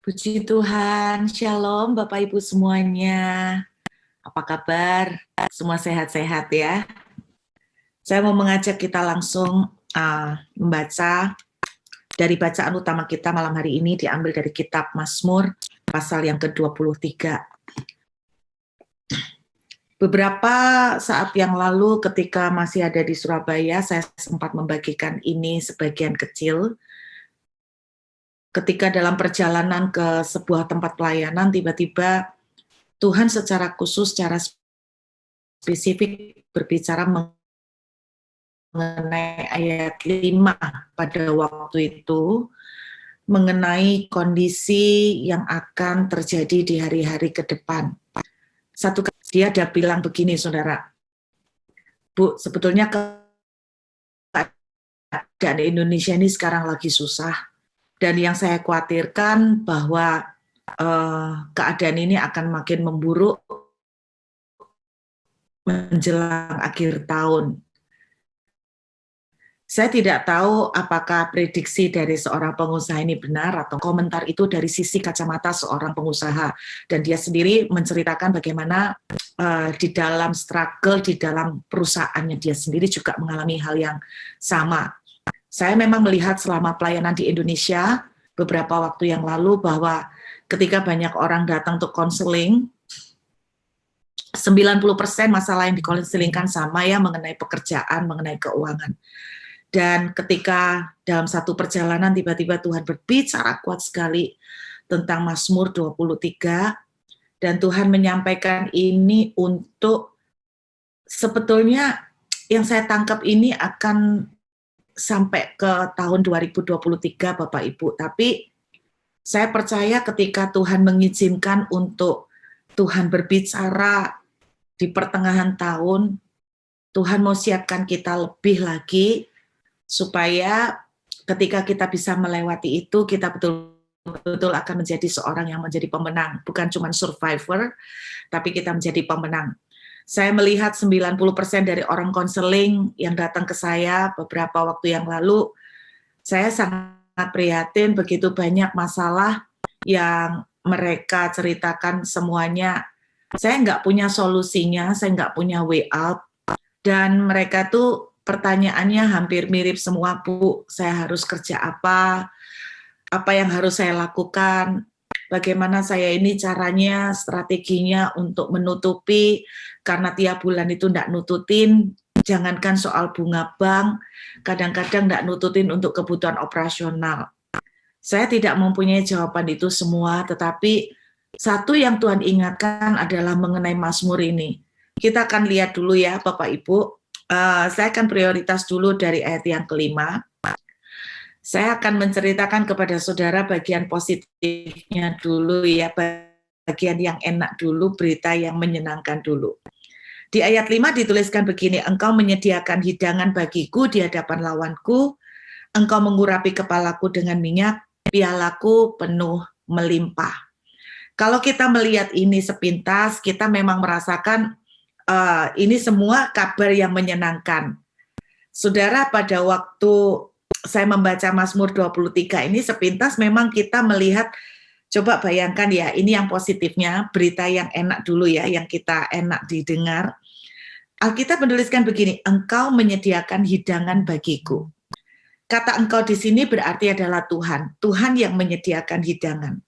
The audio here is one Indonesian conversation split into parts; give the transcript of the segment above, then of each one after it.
Puji Tuhan, Shalom Bapak Ibu semuanya. Apa kabar? Semua sehat-sehat ya? Saya mau mengajak kita langsung membaca dari bacaan utama kita malam hari ini diambil dari kitab Mazmur pasal yang ke-23. Beberapa saat yang lalu ketika masih ada di Surabaya, saya sempat membagikan ini sebagian kecil. Ketika dalam perjalanan ke sebuah tempat pelayanan, tiba-tiba Tuhan secara khusus, secara spesifik berbicara mengenai ayat 5 pada waktu itu, mengenai kondisi yang akan terjadi di hari-hari ke depan. Satu kali dia ada bilang begini, saudara, Bu, sebetulnya keadaan Indonesia ini sekarang lagi susah, dan yang saya khawatirkan bahwa keadaan ini akan makin memburuk menjelang akhir tahun. Saya tidak tahu apakah prediksi dari seorang pengusaha ini benar atau komentar itu dari sisi kacamata seorang pengusaha. Dan dia sendiri menceritakan bagaimana di dalam struggle, di dalam perusahaannya dia sendiri juga mengalami hal yang sama. Saya memang melihat selama pelayanan di Indonesia beberapa waktu yang lalu bahwa ketika banyak orang datang untuk konseling, 90% masalah yang dikonselingkan sama ya, mengenai pekerjaan, mengenai keuangan. Dan ketika dalam satu perjalanan tiba-tiba Tuhan berbicara kuat sekali tentang Mazmur 23, dan Tuhan menyampaikan ini untuk, sebetulnya yang saya tangkap ini akan sampai ke tahun 2023 Bapak Ibu, tapi saya percaya ketika Tuhan mengizinkan untuk Tuhan berbicara di pertengahan tahun, Tuhan mau siapkan kita lebih lagi, supaya ketika kita bisa melewati itu, kita betul-betul akan menjadi seorang yang menjadi pemenang, bukan cuma survivor, tapi kita menjadi pemenang. Saya melihat 90% dari orang konseling yang datang ke saya beberapa waktu yang lalu, saya sangat prihatin begitu banyak masalah yang mereka ceritakan semuanya. Saya nggak punya solusinya, saya nggak punya way out, dan mereka tuh pertanyaannya hampir mirip semua, Bu. Saya harus kerja apa yang harus saya lakukan, bagaimana saya ini caranya, strateginya untuk menutupi, karena tiap bulan itu enggak nututin, jangankan soal bunga bank, kadang-kadang enggak nututin untuk kebutuhan operasional. Saya tidak mempunyai jawaban itu semua, tetapi satu yang Tuhan ingatkan adalah mengenai Mazmur ini. Kita akan lihat dulu ya Bapak Ibu. Saya akan prioritas dulu dari ayat yang kelima. Saya akan menceritakan kepada saudara bagian positifnya dulu ya, bagian yang enak dulu, berita yang menyenangkan dulu. Di ayat 5 dituliskan begini, engkau menyediakan hidangan bagiku di hadapan lawanku, engkau mengurapi kepalaku dengan minyak, pialaku penuh melimpah. Kalau kita melihat ini sepintas, kita memang merasakan ini semua kabar yang menyenangkan. Saudara, pada waktu saya membaca Mazmur 23 ini sepintas memang kita melihat, coba bayangkan ya, ini yang positifnya, berita yang enak dulu ya, yang kita enak didengar. Alkitab menuliskan begini, engkau menyediakan hidangan bagiku. Kata engkau di sini berarti adalah Tuhan, Tuhan yang menyediakan hidangan.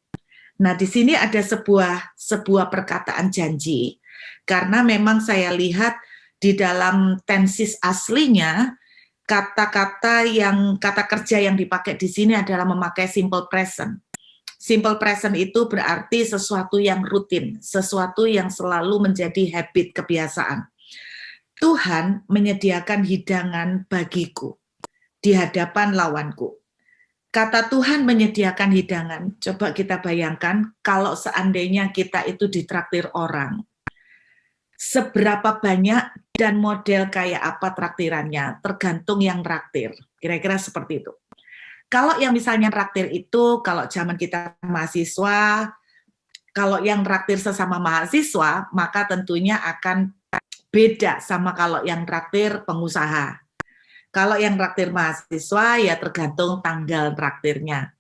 Nah, di sini ada sebuah perkataan janji, karena memang saya lihat di dalam tensis aslinya, kata kerja yang dipakai di sini adalah memakai simple present. Simple present itu berarti sesuatu yang rutin, sesuatu yang selalu menjadi habit, kebiasaan. Tuhan menyediakan hidangan bagiku di hadapan lawanku. Kata Tuhan menyediakan hidangan, coba kita bayangkan kalau seandainya kita itu ditraktir orang, seberapa banyak dan model kayak apa traktirannya, tergantung yang traktir, kira-kira seperti itu. Kalau yang misalnya traktir itu, kalau zaman kita mahasiswa, kalau yang traktir sesama mahasiswa, maka tentunya akan beda sama kalau yang traktir pengusaha. Kalau yang traktir mahasiswa, ya tergantung tanggal traktirnya.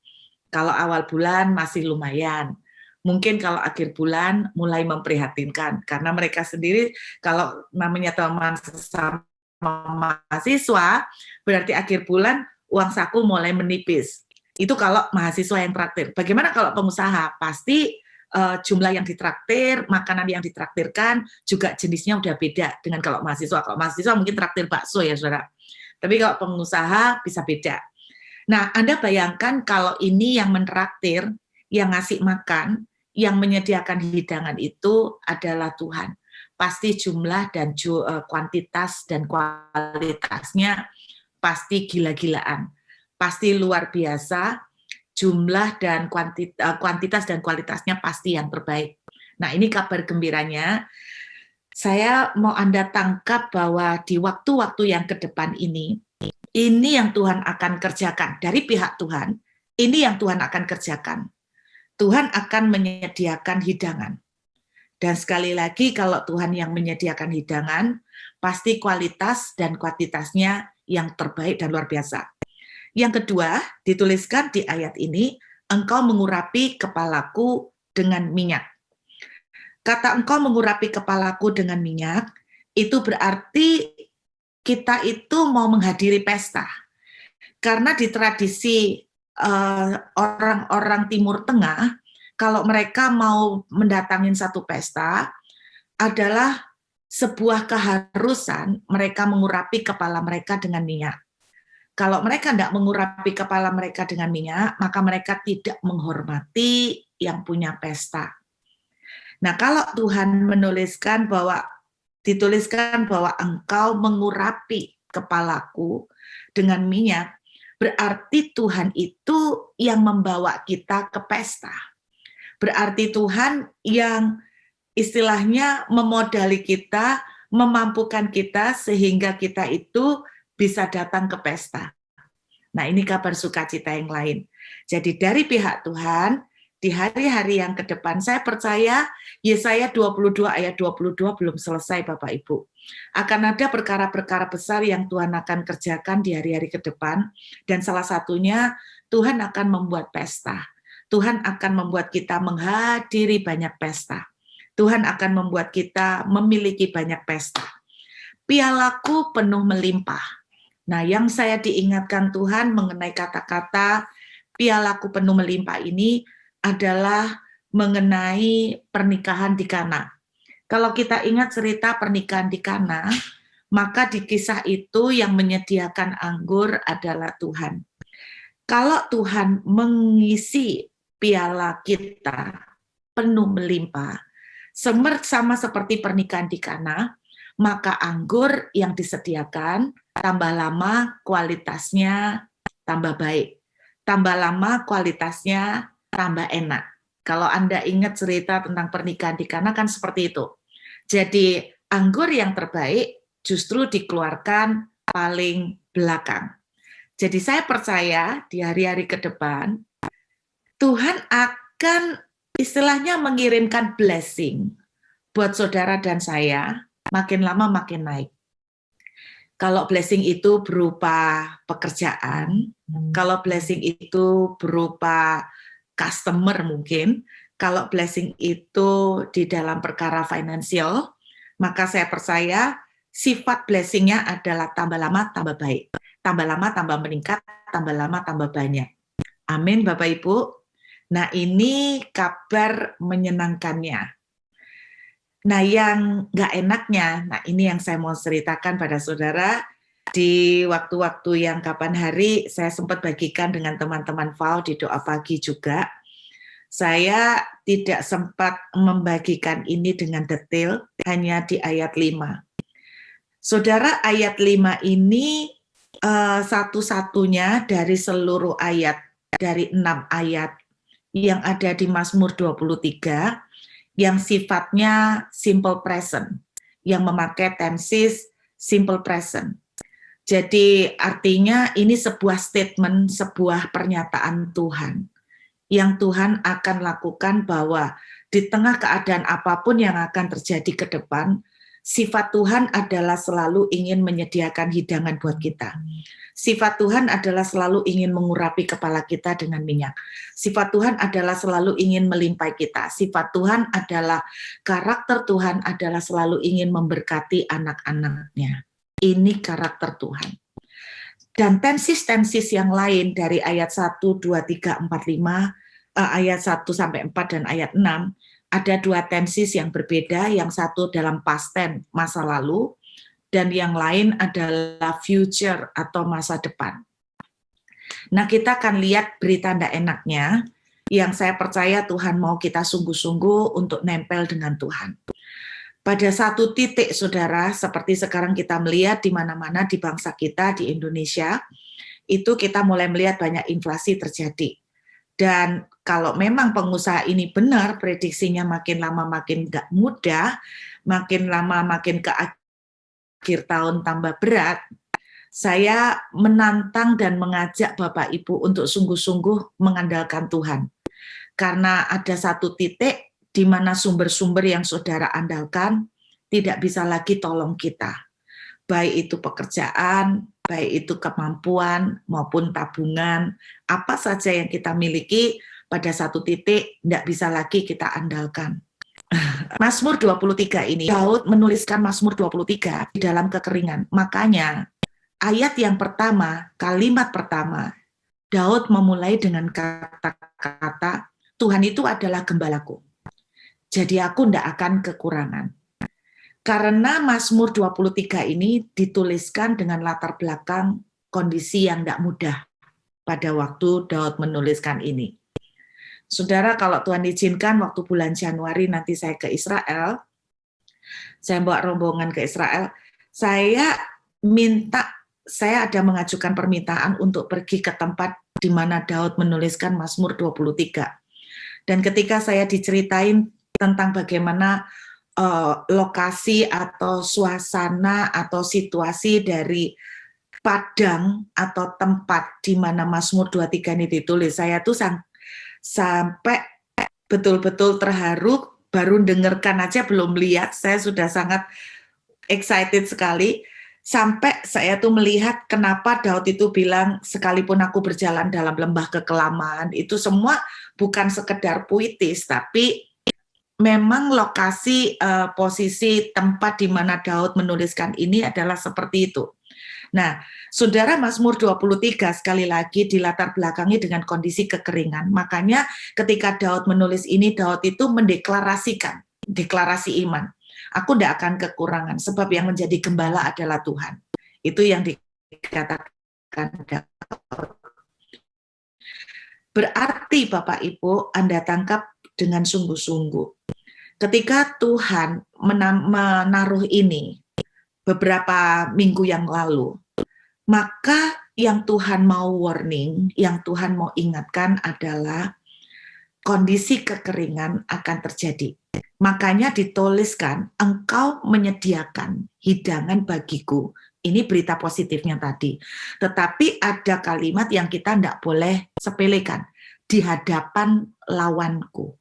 Kalau awal bulan masih lumayan. Mungkin kalau akhir bulan mulai memprihatinkan, karena mereka sendiri kalau namanya teman sesama mahasiswa, berarti akhir bulan uang saku mulai menipis. Itu kalau mahasiswa yang traktir. Bagaimana kalau pengusaha? Pasti jumlah yang ditraktir, makanan yang ditraktirkan juga jenisnya udah beda dengan kalau mahasiswa. Kalau mahasiswa mungkin traktir bakso ya, saudara. Tapi kalau pengusaha bisa beda. Nah, Anda bayangkan kalau ini yang mentraktir, yang ngasih makan, yang menyediakan hidangan itu adalah Tuhan. Pasti jumlah dan kuantitas dan kualitasnya pasti gila-gilaan. Pasti luar biasa, jumlah dan kuantitas dan kualitasnya pasti yang terbaik. Nah, ini kabar gembiranya. Saya mau Anda tangkap bahwa di waktu-waktu yang ke depan ini yang Tuhan akan kerjakan. Dari pihak Tuhan, ini yang Tuhan akan kerjakan. Tuhan akan menyediakan hidangan. Dan sekali lagi, kalau Tuhan yang menyediakan hidangan, pasti kualitas dan kuantitasnya yang terbaik dan luar biasa. Yang kedua, dituliskan di ayat ini, engkau mengurapi kepalaku dengan minyak. Kata engkau mengurapi kepalaku dengan minyak, itu berarti kita itu mau menghadiri pesta. Karena di tradisi orang-orang Timur Tengah, kalau mereka mau mendatangin satu pesta, adalah sebuah keharusan mereka mengurapi kepala mereka dengan minyak. Kalau mereka tidak mengurapi kepala mereka dengan minyak, maka mereka tidak menghormati yang punya pesta. Nah, kalau Tuhan dituliskan bahwa engkau mengurapi kepalaku dengan minyak, berarti Tuhan itu yang membawa kita ke pesta. Berarti Tuhan yang istilahnya memodali kita, memampukan kita sehingga kita itu bisa datang ke pesta. Nah, ini kabar sukacita yang lain. Jadi dari pihak Tuhan, di hari-hari yang ke depan, saya percaya Yesaya 22 ayat 22 belum selesai, Bapak Ibu. Akan ada perkara-perkara besar yang Tuhan akan kerjakan di hari-hari ke depan, dan salah satunya Tuhan akan membuat pesta. Tuhan akan membuat kita menghadiri banyak pesta. Tuhan akan membuat kita memiliki banyak pesta. Pialaku penuh melimpah. Nah, yang saya diingatkan Tuhan mengenai kata-kata pialaku penuh melimpah ini adalah mengenai pernikahan di Kana. Kalau kita ingat cerita pernikahan di Kana, maka di kisah itu yang menyediakan anggur adalah Tuhan. Kalau Tuhan mengisi piala kita penuh melimpah, sama seperti pernikahan di Kana, maka anggur yang disediakan tambah lama kualitasnya tambah baik, tambah lama kualitasnya tambah enak. Kalau Anda ingat cerita tentang pernikahan di Kana kan seperti itu. Jadi anggur yang terbaik justru dikeluarkan paling belakang. Jadi saya percaya di hari-hari ke depan Tuhan akan istilahnya mengirimkan blessing buat saudara dan saya, makin lama makin naik. Kalau blessing itu berupa pekerjaan, kalau blessing itu berupa customer mungkin, kalau blessing itu di dalam perkara finansial, maka saya percaya sifat blessing-nya adalah tambah lama tambah baik, tambah lama tambah meningkat, tambah lama tambah banyak. Amin, Bapak Ibu. Nah, ini kabar menyenangkannya. Nah, yang nggak enaknya, nah ini yang saya mau ceritakan pada saudara, di waktu-waktu yang kapan hari saya sempat bagikan dengan teman-teman VAU di doa pagi juga. Saya tidak sempat membagikan ini dengan detail, hanya di ayat 5. Saudara, ayat 5 ini satu-satunya dari seluruh ayat, dari 6 ayat yang ada di Mazmur 23, yang sifatnya simple present, yang memakai tenses simple present. Jadi artinya ini sebuah statement, sebuah pernyataan Tuhan, yang Tuhan akan lakukan bahwa di tengah keadaan apapun yang akan terjadi ke depan, Sifat Tuhan adalah selalu ingin menyediakan hidangan buat kita. Sifat Tuhan adalah selalu ingin mengurapi kepala kita dengan minyak. Sifat Tuhan adalah selalu ingin melimpahi kita. Sifat Tuhan adalah, karakter Tuhan adalah selalu ingin memberkati anak-anaknya. Ini karakter Tuhan. Dan tensis-tensis yang lain dari ayat 1, 2, 3, 4, 5, ayat 1 sampai 4 dan ayat 6, ada dua tensis yang berbeda, yang satu dalam past tense, masa lalu, dan yang lain adalah future atau masa depan. Nah, kita akan lihat berita tidak enaknya, yang saya percaya Tuhan mau kita sungguh-sungguh untuk nempel dengan Tuhan. Pada satu titik, saudara, seperti sekarang kita melihat di mana-mana di bangsa kita, di Indonesia, itu kita mulai melihat banyak inflasi terjadi. Dan kalau memang pengusaha ini benar, prediksinya makin lama makin nggak mudah, makin lama makin ke akhir tahun tambah berat, saya menantang dan mengajak Bapak Ibu untuk sungguh-sungguh mengandalkan Tuhan. Karena ada satu titik di mana sumber-sumber yang saudara andalkan tidak bisa lagi tolong kita. Baik itu pekerjaan, baik itu kemampuan maupun tabungan, apa saja yang kita miliki pada satu titik tidak bisa lagi kita andalkan. Mazmur 23 ini, Daud menuliskan Mazmur 23 di dalam kekeringan. Makanya ayat yang pertama, kalimat pertama, Daud memulai dengan kata-kata, Tuhan itu adalah gembalaku. Jadi aku tidak akan kekurangan. Karena Mazmur 23 ini dituliskan dengan latar belakang kondisi yang tidak mudah pada waktu Daud menuliskan ini. Saudara, kalau Tuhan izinkan waktu bulan Januari nanti saya ke Israel, saya bawa rombongan ke Israel, saya ada mengajukan permintaan untuk pergi ke tempat di mana Daud menuliskan Mazmur 23. Dan ketika saya diceritain tentang bagaimana lokasi atau suasana atau situasi dari padang atau tempat di mana Mazmur 23 ini ditulis, saya tuh sampai betul-betul terharu, baru dengarkan aja belum lihat, saya sudah sangat excited sekali, sampai saya tuh melihat kenapa Daud itu bilang, sekalipun aku berjalan dalam lembah kekelaman, itu semua bukan sekedar puitis, tapi memang lokasi, posisi tempat di mana Daud menuliskan ini adalah seperti itu. Nah, saudara, Mazmur 23 sekali lagi dilatar belakangi dengan kondisi kekeringan. Makanya ketika Daud menulis ini, Daud itu mendeklarasikan, deklarasi iman. Aku tidak akan kekurangan, sebab yang menjadi gembala adalah Tuhan. Itu yang dikatakan Daud. Berarti Bapak Ibu, Anda tangkap dengan sungguh-sungguh. Ketika Tuhan menaruh ini beberapa minggu yang lalu, maka yang Tuhan mau warning, yang Tuhan mau ingatkan adalah kondisi kekeringan akan terjadi. Makanya dituliskan, engkau menyediakan hidangan bagiku. Ini berita positifnya tadi. Tetapi ada kalimat yang kita tidak boleh sepelekan. Di hadapan lawanku.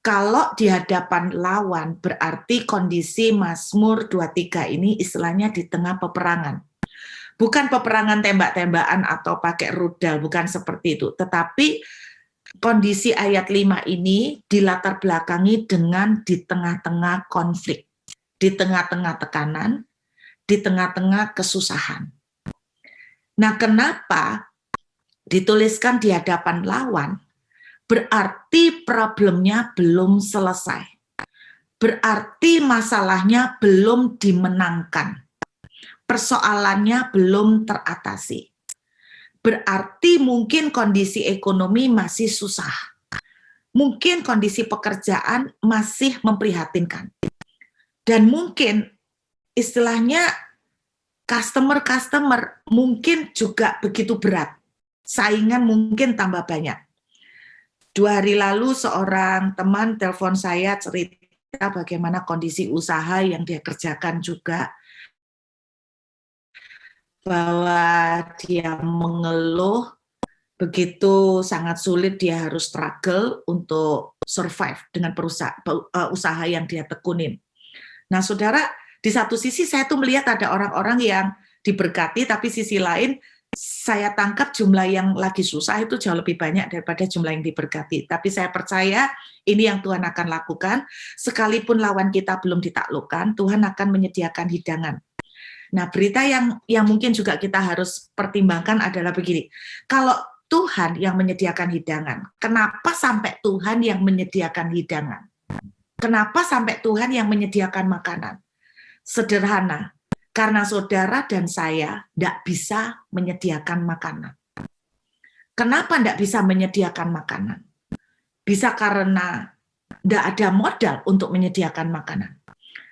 Kalau di hadapan lawan, berarti kondisi Mazmur 23 ini istilahnya di tengah peperangan. Bukan peperangan tembak-tembakan atau pakai rudal, bukan seperti itu. Tetapi kondisi ayat 5 ini dilatar belakangi dengan di tengah-tengah konflik, di tengah-tengah tekanan, di tengah-tengah kesusahan. Nah, kenapa dituliskan di hadapan lawan? Berarti problemnya belum selesai. Berarti masalahnya belum dimenangkan. Persoalannya belum teratasi. Berarti mungkin kondisi ekonomi masih susah. Mungkin kondisi pekerjaan masih memprihatinkan. Dan mungkin istilahnya customer mungkin juga begitu berat. Saingan mungkin tambah banyak. 2 hari lalu seorang teman telepon saya cerita bagaimana kondisi usaha yang dia kerjakan juga, bahwa dia mengeluh begitu sangat sulit, dia harus struggle untuk survive dengan usaha yang dia tekunin. Nah, saudara, Di satu sisi saya tuh melihat ada orang-orang yang diberkati, tapi sisi lain saya tangkap jumlah yang lagi susah itu jauh lebih banyak daripada jumlah yang diberkati. Tapi saya percaya ini yang Tuhan akan lakukan. Sekalipun lawan kita belum ditaklukkan, Tuhan akan menyediakan hidangan. Nah, berita yang mungkin juga kita harus pertimbangkan adalah begini. Kalau Tuhan yang menyediakan hidangan, kenapa sampai Tuhan yang menyediakan hidangan? Kenapa sampai Tuhan yang menyediakan makanan? Sederhana. Karena saudara dan saya tidak bisa menyediakan makanan. Kenapa tidak bisa menyediakan makanan? Bisa karena tidak ada modal untuk menyediakan makanan.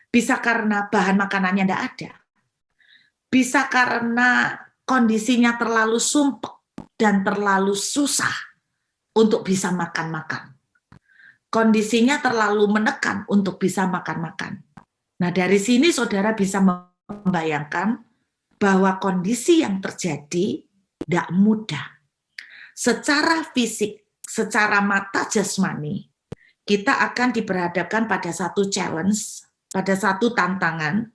Bisa karena bahan makanannya tidak ada. Bisa karena kondisinya terlalu sumpek dan terlalu susah untuk bisa makan-makan. Kondisinya terlalu menekan untuk bisa makan-makan. Nah, dari sini saudara bisa membayangkan bahwa kondisi yang terjadi tidak mudah. Secara fisik, secara mata jasmani, kita akan diperhadapkan pada satu challenge, pada satu tantangan,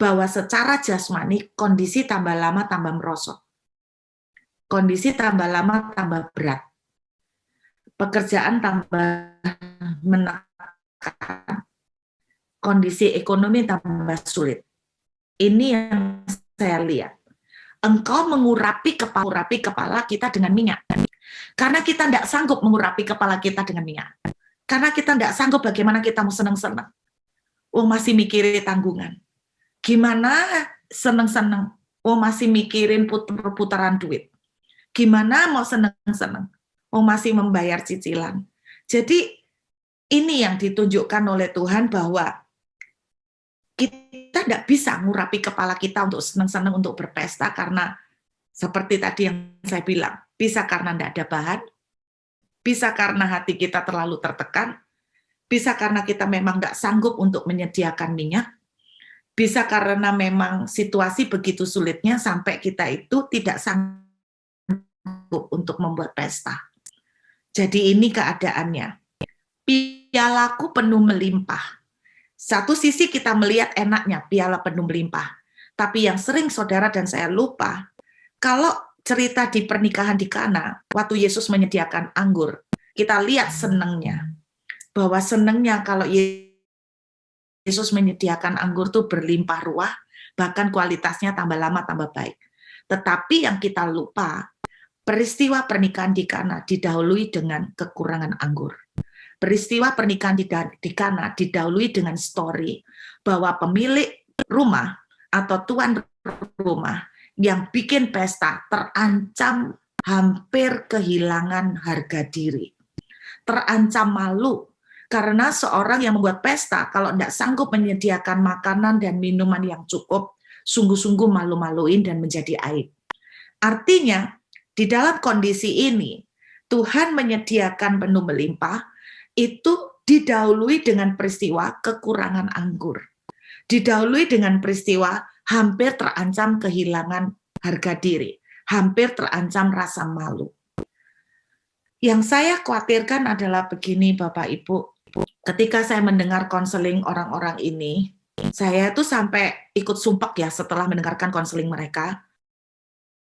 bahwa secara jasmani kondisi tambah lama tambah merosot. Kondisi tambah lama tambah berat. Pekerjaan tambah menekan. Kondisi ekonomi tambah sulit. Ini yang saya lihat. Engkau mengurapi kepala kita dengan minyak. Karena kita tidak sanggup mengurapi kepala kita dengan minyak. Karena kita tidak sanggup bagaimana kita mau senang-senang. Masih mikirin tanggungan. Gimana senang-senang? Masih mikirin putaran duit. Gimana mau senang-senang? Masih membayar cicilan. Jadi ini yang ditunjukkan oleh Tuhan bahwa kita tidak bisa ngurapi kepala kita untuk senang-senang, untuk berpesta, karena seperti tadi yang saya bilang, bisa karena tidak ada bahan, bisa karena hati kita terlalu tertekan, bisa karena kita memang tidak sanggup untuk menyediakan minyak, bisa karena memang situasi begitu sulitnya sampai kita itu tidak sanggup untuk membuat pesta. Jadi ini keadaannya. Pialaku penuh melimpah. Satu sisi kita melihat enaknya piala penuh melimpah, tapi yang sering saudara dan saya lupa, kalau cerita di pernikahan di Kana, waktu Yesus menyediakan anggur, kita lihat senangnya, bahwa senangnya kalau Yesus menyediakan anggur itu berlimpah ruah, bahkan kualitasnya tambah lama tambah baik. Tetapi yang kita lupa, peristiwa pernikahan di Kana didahului dengan kekurangan anggur. Peristiwa pernikahan di Kana didahului dengan story bahwa pemilik rumah atau tuan rumah yang bikin pesta terancam hampir kehilangan harga diri. Terancam malu karena seorang yang membuat pesta kalau tidak sanggup menyediakan makanan dan minuman yang cukup, sungguh-sungguh malu-maluin dan menjadi aib. Artinya, di dalam kondisi ini, Tuhan menyediakan penuh melimpah, itu didahului dengan peristiwa kekurangan anggur. Didahului dengan peristiwa hampir terancam kehilangan harga diri, hampir terancam rasa malu. Yang saya khawatirkan adalah begini Bapak Ibu, ketika saya mendengar konseling orang-orang ini, saya tuh sampai ikut sumpah ya setelah mendengarkan konseling mereka,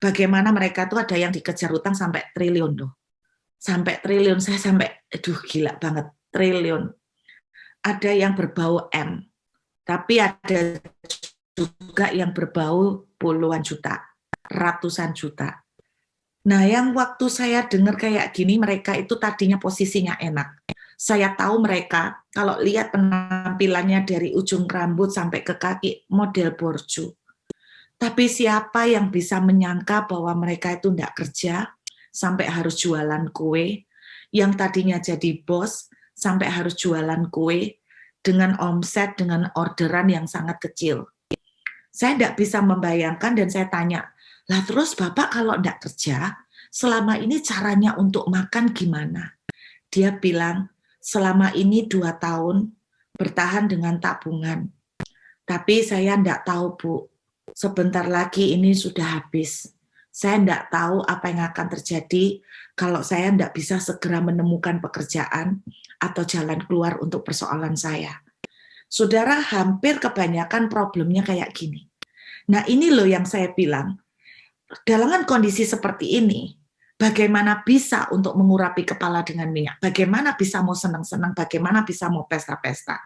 bagaimana mereka tuh ada yang dikejar utang sampai triliun loh. Sampai triliun, saya sampai, aduh gila banget, triliun. Ada yang berbau M, tapi ada juga yang berbau puluhan juta, ratusan juta. Nah, yang waktu saya dengar kayak gini, mereka itu tadinya posisinya enak. Saya tahu mereka, kalau lihat penampilannya dari ujung rambut sampai ke kaki, model borju. Tapi siapa yang bisa menyangka bahwa mereka itu tidak kerja, sampai harus jualan kue, yang tadinya jadi bos, sampai harus jualan kue, dengan omset, dengan orderan yang sangat kecil. Saya tidak bisa membayangkan dan saya tanya, lah terus Bapak kalau tidak kerja, selama ini caranya untuk makan gimana? Dia bilang, selama ini 2 tahun bertahan dengan tabungan. Tapi saya tidak tahu Bu, sebentar lagi ini sudah habis. Saya tidak tahu apa yang akan terjadi kalau saya tidak bisa segera menemukan pekerjaan atau jalan keluar untuk persoalan saya. Saudara, hampir kebanyakan problemnya kayak gini. Nah, ini loh yang saya bilang, dalam kondisi seperti ini, bagaimana bisa untuk mengurapi kepala dengan minyak? Bagaimana bisa mau senang-senang? Bagaimana bisa mau pesta-pesta?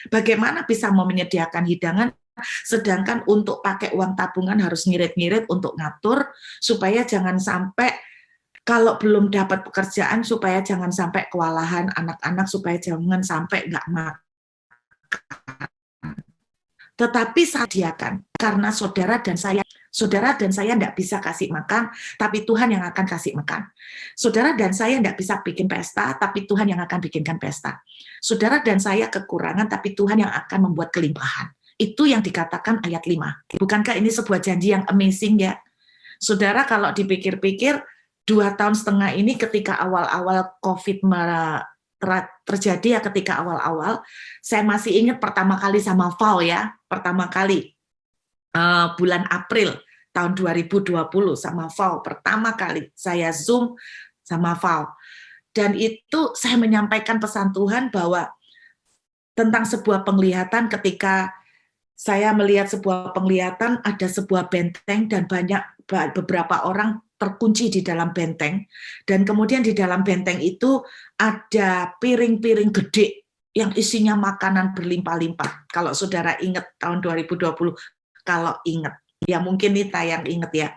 Bagaimana bisa mau menyediakan hidangan, sedangkan untuk pakai uang tabungan harus ngirit-ngirit untuk ngatur, supaya jangan sampai kalau belum dapat pekerjaan, supaya jangan sampai kewalahan anak-anak, supaya jangan sampai nggak makan. Tetapi saya sediakan, karena saudara dan saya tidak bisa kasih makan, tapi Tuhan yang akan kasih makan. Saudara dan saya tidak bisa bikin pesta, tapi Tuhan yang akan bikinkan pesta. Saudara dan saya kekurangan, tapi Tuhan yang akan membuat kelimpahan. Itu yang dikatakan ayat 5. Bukankah ini sebuah janji yang amazing ya? Saudara, kalau dipikir-pikir, 2,5 tahun ini ketika awal-awal COVID terjadi ya, ketika awal-awal, saya masih ingat pertama kali sama Val ya, pertama kali bulan April tahun 2020 sama Val, pertama kali saya Zoom sama Val, dan itu saya menyampaikan pesan Tuhan bahwa tentang sebuah penglihatan, ketika saya melihat sebuah penglihatan, ada sebuah benteng dan beberapa orang terkunci di dalam benteng, dan kemudian di dalam benteng itu ada piring-piring gede yang isinya makanan berlimpah-limpah. Kalau saudara ingat tahun 2020, kalau ingat, ya mungkin nih tayang ingat ya.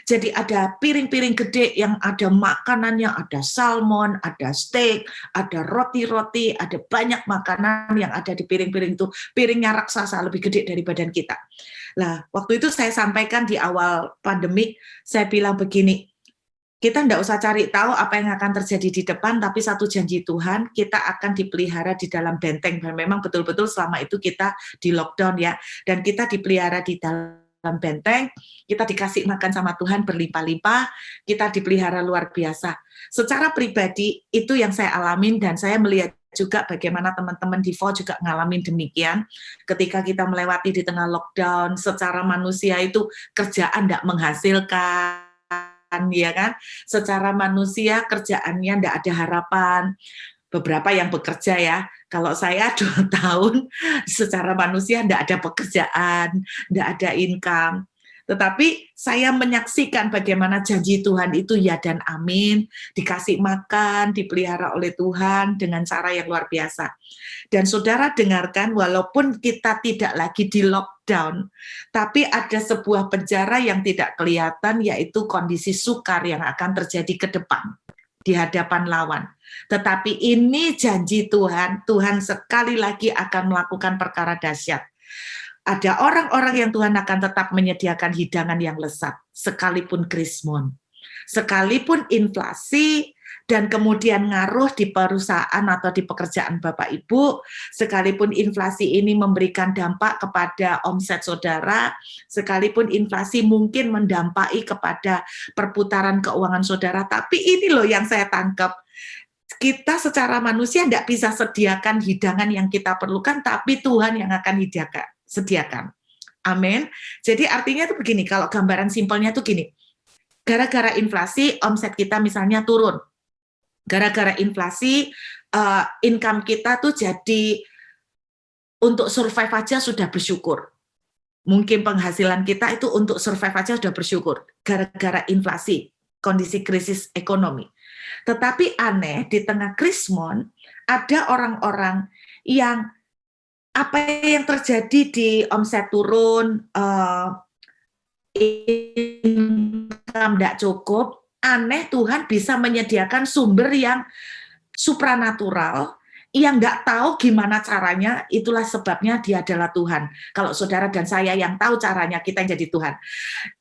Jadi ada piring-piring gede yang ada makanannya, ada salmon, ada steak, ada roti-roti, ada banyak makanan yang ada di piring-piring itu. Piringnya raksasa, lebih gede dari badan kita. Nah, waktu itu saya sampaikan di awal pandemi, saya bilang begini, kita tidak usah cari tahu apa yang akan terjadi di depan, tapi satu janji Tuhan, kita akan dipelihara di dalam benteng. Dan memang betul-betul selama itu kita di lockdown ya, dan kita dipelihara di dalam benteng, kita dikasih makan sama Tuhan berlimpah-limpah, kita dipelihara luar biasa. Secara pribadi, itu yang saya alamin, dan saya melihat juga bagaimana teman-teman di VO juga ngalamin demikian. Ketika kita melewati di tengah lockdown, secara manusia itu kerjaan tidak menghasilkan, ya kan? Secara manusia kerjaannya tidak ada harapan. Beberapa yang bekerja ya, kalau saya 2 tahun secara manusia tidak ada pekerjaan, tidak ada income. Tetapi saya menyaksikan bagaimana janji Tuhan itu ya dan amin, dikasih makan, dipelihara oleh Tuhan dengan cara yang luar biasa. Dan saudara dengarkan, walaupun kita tidak lagi di lockdown, tapi ada sebuah penjara yang tidak kelihatan, yaitu kondisi sukar yang akan terjadi ke depan di hadapan lawan. Tetapi ini janji Tuhan, Tuhan sekali lagi akan melakukan perkara dahsyat. Ada orang-orang yang Tuhan akan tetap menyediakan hidangan yang lezat, sekalipun krismon, sekalipun inflasi, dan kemudian ngaruh di perusahaan atau di pekerjaan Bapak Ibu, sekalipun inflasi ini memberikan dampak kepada omset saudara, sekalipun inflasi mungkin mendampai kepada perputaran keuangan saudara, tapi ini loh yang saya tangkap, kita secara manusia tidak bisa sediakan hidangan yang kita perlukan, tapi Tuhan yang akan sediakan. Amin. Jadi artinya itu begini, kalau gambaran simpelnya itu gini, gara-gara inflasi omset kita misalnya turun, gara-gara inflasi income kita tuh jadi untuk survive aja sudah bersyukur. Mungkin penghasilan kita itu untuk survive aja sudah bersyukur, gara-gara inflasi, kondisi krisis ekonomi. Tetapi aneh, di tengah krismon, ada orang-orang yang apa yang terjadi di omset turun, income tidak cukup, aneh Tuhan bisa menyediakan sumber yang supranatural, yang nggak tahu gimana caranya, itulah sebabnya dia adalah Tuhan. Kalau saudara dan saya yang tahu caranya, kita yang jadi Tuhan.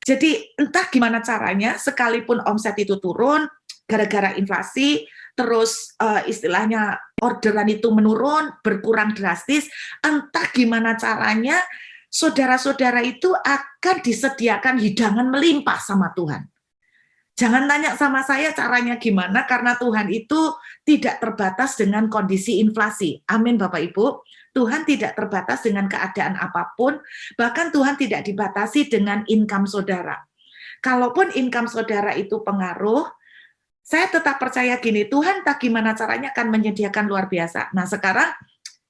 Jadi entah gimana caranya, sekalipun omset itu turun, gara-gara inflasi, terus istilahnya orderan itu menurun, berkurang drastis, entah gimana caranya, saudara-saudara itu akan disediakan hidangan melimpah sama Tuhan. Jangan tanya sama saya caranya gimana, karena Tuhan itu tidak terbatas dengan kondisi inflasi. Amin Bapak Ibu. Tuhan tidak terbatas dengan keadaan apapun, bahkan Tuhan tidak dibatasi dengan income saudara. Kalaupun income saudara itu pengaruh, saya tetap percaya gini, Tuhan tak gimana caranya akan menyediakan luar biasa. Nah sekarang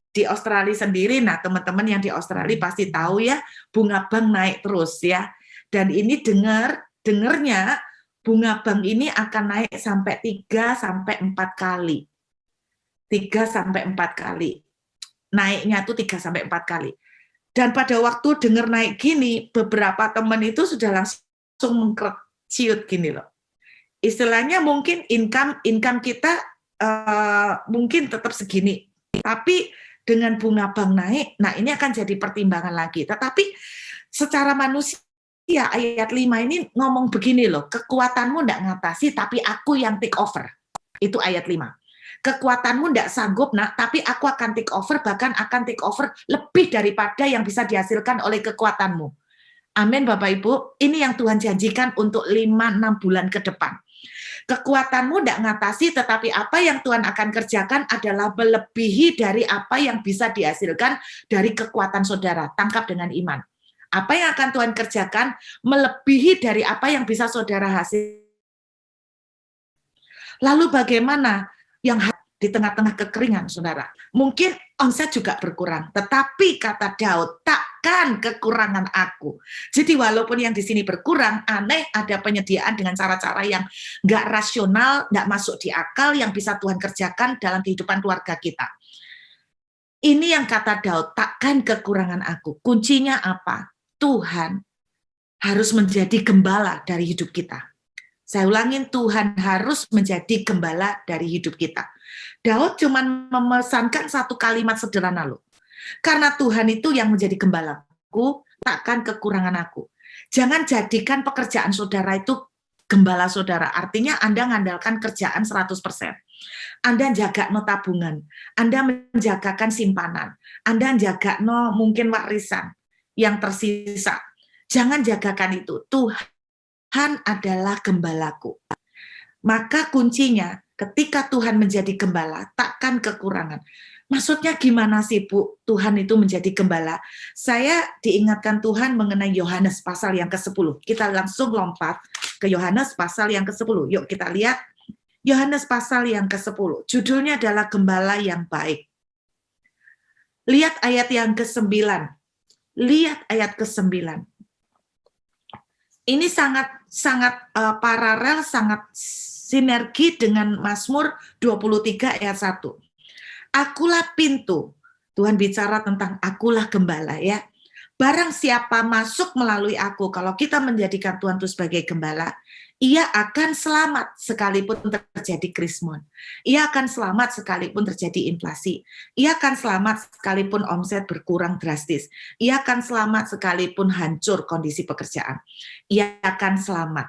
di Australia sendiri, nah teman-teman yang di Australia pasti tahu ya, bunga bank naik terus ya. Dan ini dengernya bunga bank ini akan naik sampai 3 sampai 4 kali. 3 sampai 4 kali. Naiknya tuh 3 sampai 4 kali. Dan pada waktu dengar naik gini, beberapa teman itu sudah langsung mengkerciut gini loh. Istilahnya mungkin income kita mungkin tetap segini, tapi dengan bunga bank naik, nah ini akan jadi pertimbangan lagi. Tetapi secara manusia, ayat 5 ini ngomong begini loh, kekuatanmu tidak ngatasi, tapi aku yang take over. Itu ayat 5. Kekuatanmu tidak sanggup, nak, tapi aku akan take over, bahkan akan take over lebih daripada yang bisa dihasilkan oleh kekuatanmu. Amin, Bapak Ibu. Ini yang Tuhan janjikan untuk 5-6 bulan ke depan. Kekuatanmu tidak ngatasi, tetapi apa yang Tuhan akan kerjakan adalah melebihi dari apa yang bisa dihasilkan dari kekuatan saudara. Tangkap dengan iman. Apa yang akan Tuhan kerjakan melebihi dari apa yang bisa saudara hasil. Lalu bagaimana yang di tengah-tengah kekeringan, saudara? Mungkin omset juga berkurang, tetapi kata Daud, takkan kekurangan aku. Jadi walaupun yang di sini berkurang, aneh ada penyediaan dengan cara-cara yang nggak rasional, nggak masuk di akal, yang bisa Tuhan kerjakan dalam kehidupan keluarga kita. Ini yang kata Daud, takkan kekurangan aku. Kuncinya apa? Tuhan harus menjadi gembala dari hidup kita. Saya ulangin, Tuhan harus menjadi gembala dari hidup kita. Daud cuma memesankan satu kalimat sederhana loh. Karena Tuhan itu yang menjadi gembalaku, takkan kekurangan aku. Jangan jadikan pekerjaan saudara itu gembala saudara. Artinya Anda mengandalkan kerjaan 100%. Anda jaga no tabungan, Anda menjagakan simpanan, Anda jaga no mungkin warisan yang tersisa. Jangan jagakan itu. Tuhan adalah gembalaku. Maka kuncinya ketika Tuhan menjadi gembala, takkan kekurangan. Maksudnya gimana sih, Bu? Tuhan itu menjadi gembala. Saya diingatkan Tuhan mengenai Yohanes pasal yang ke-10. Kita langsung lompat ke Yohanes pasal yang ke-10. Yuk kita lihat Yohanes pasal yang ke-10. Judulnya adalah Gembala yang Baik. Lihat ayat yang ke-9. Lihat ayat ke-9. Ini sangat paralel, sangat sinergi dengan Mazmur 23 ayat 1. Akulah pintu. Tuhan bicara tentang akulah gembala ya. Barang siapa masuk melalui aku, kalau kita menjadikan Tuhan itu sebagai gembala, ia akan selamat sekalipun terjadi krismon. Ia akan selamat sekalipun terjadi inflasi. Ia akan selamat sekalipun omset berkurang drastis. Ia akan selamat sekalipun hancur kondisi pekerjaan. Ia akan selamat.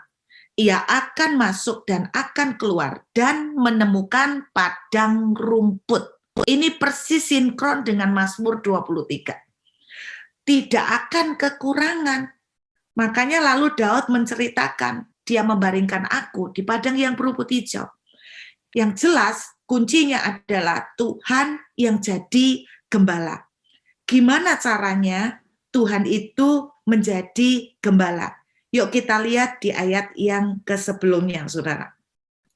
Ia akan masuk dan akan keluar dan menemukan padang rumput. Ini persis sinkron dengan Mazmur 23. Tidak akan kekurangan. Makanya lalu Daud menceritakan, dia membaringkan aku di padang yang berumput hijau. Yang jelas kuncinya adalah Tuhan yang jadi gembala. Gimana caranya Tuhan itu menjadi gembala? Yuk kita lihat di ayat yang ke-sebelumnya, saudara.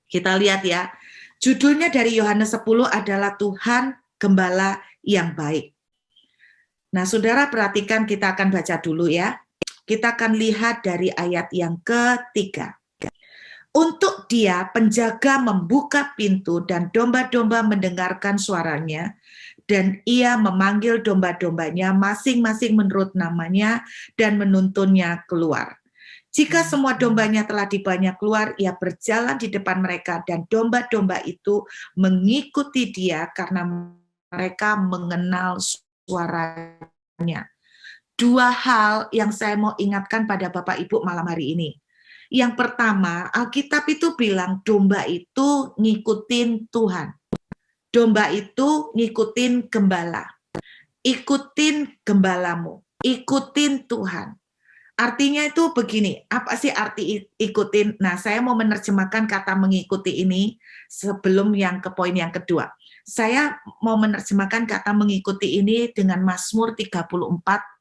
Kita lihat ya, judulnya dari Yohanes 10 adalah Tuhan Gembala yang Baik. Nah, saudara perhatikan, kita akan baca dulu ya. Kita akan lihat dari ayat yang ketiga. Untuk dia penjaga membuka pintu dan domba-domba mendengarkan suaranya, dan ia memanggil domba-dombanya masing-masing menurut namanya dan menuntunnya keluar. Jika semua dombanya telah dibanya keluar, ia berjalan di depan mereka dan domba-domba itu mengikuti dia karena mereka mengenal suaranya. Dua hal yang saya mau ingatkan pada Bapak Ibu malam hari ini. Yang pertama, Alkitab itu bilang domba itu ngikutin Tuhan. Domba itu ngikutin gembala. Ikutin gembalamu. Ikutin Tuhan. Artinya itu begini, apa sih arti ikutin? Nah, saya mau menerjemahkan kata mengikuti ini sebelum yang ke poin yang kedua. Saya mau menerjemahkan kata mengikuti ini dengan Mazmur 34